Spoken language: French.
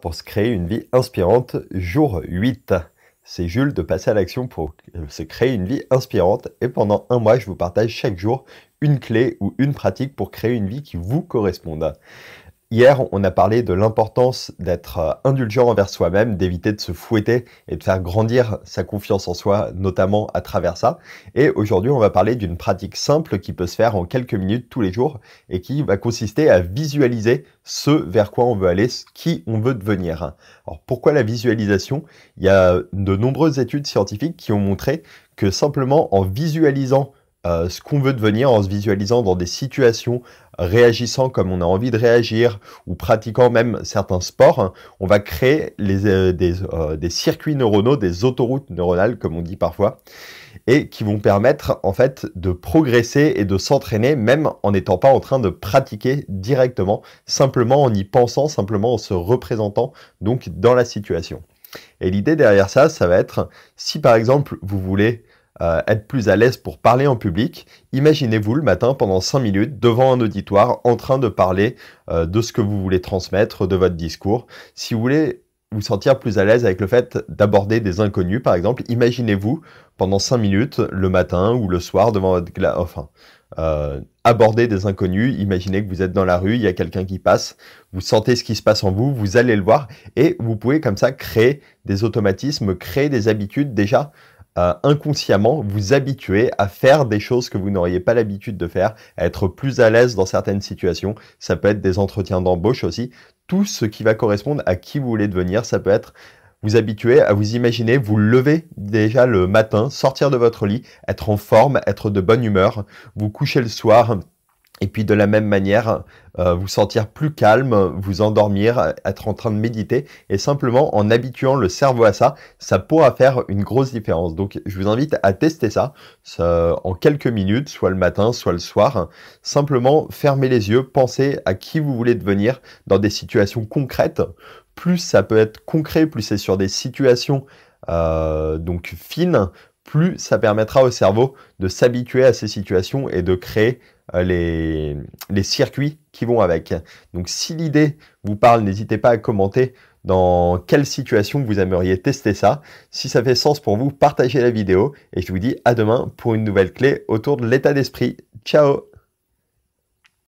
Pour se créer une vie inspirante, jour 8. C'est Jules de passer à l'action pour se créer une vie inspirante et pendant un mois, je vous partage chaque jour une clé ou une pratique pour créer une vie qui vous corresponde. Hier, on a parlé de l'importance d'être indulgent envers soi-même, d'éviter de se fouetter et de faire grandir sa confiance en soi, notamment à travers ça. Et aujourd'hui, on va parler d'une pratique simple qui peut se faire en quelques minutes tous les jours et qui va consister à visualiser ce vers quoi on veut aller, qui on veut devenir. Alors pourquoi la visualisation? Il y a de nombreuses études scientifiques qui ont montré que simplement en visualisant ce qu'on veut devenir, en se visualisant dans des situations, réagissant comme on a envie de réagir ou pratiquant même certains sports, hein, on va créer des circuits neuronaux, des autoroutes neuronales comme on dit parfois, et qui vont permettre en fait de progresser et de s'entraîner même en n'étant pas en train de pratiquer directement, simplement en y pensant, simplement en se représentant donc dans la situation. Et l'idée derrière ça, ça va être si par exemple vous voulez être plus à l'aise pour parler en public, imaginez-vous le matin pendant 5 minutes devant un auditoire en train de parler de ce que vous voulez transmettre, de votre discours. Si vous voulez vous sentir plus à l'aise avec le fait d'aborder des inconnus, par exemple, imaginez-vous pendant 5 minutes le matin ou le soir devant votre aborder des inconnus, imaginez que vous êtes dans la rue, il y a quelqu'un qui passe, vous sentez ce qui se passe en vous, vous allez le voir et vous pouvez comme ça créer des automatismes, créer des habitudes déjà inconsciemment vous habituer à faire des choses que vous n'auriez pas l'habitude de faire, à être plus à l'aise dans certaines situations. Ça peut être des entretiens d'embauche aussi. Tout ce qui va correspondre à qui vous voulez devenir, ça peut être vous habituer à vous imaginer, vous lever déjà le matin, sortir de votre lit, être en forme, être de bonne humeur, vous coucher le soir, et puis de la même manière, vous sentir plus calme, vous endormir, être en train de méditer. Et simplement en habituant le cerveau à ça, ça pourra faire une grosse différence. Donc je vous invite à tester ça en quelques minutes, soit le matin, soit le soir. Simplement fermez les yeux, pensez à qui vous voulez devenir dans des situations concrètes. Plus ça peut être concret, plus c'est sur des situations donc fines, plus ça permettra au cerveau de s'habituer à ces situations et de créer les circuits qui vont avec. Donc si l'idée vous parle, n'hésitez pas à commenter dans quelle situation vous aimeriez tester ça. Si ça fait sens pour vous, partagez la vidéo et je vous dis à demain pour une nouvelle clé autour de l'état d'esprit. Ciao!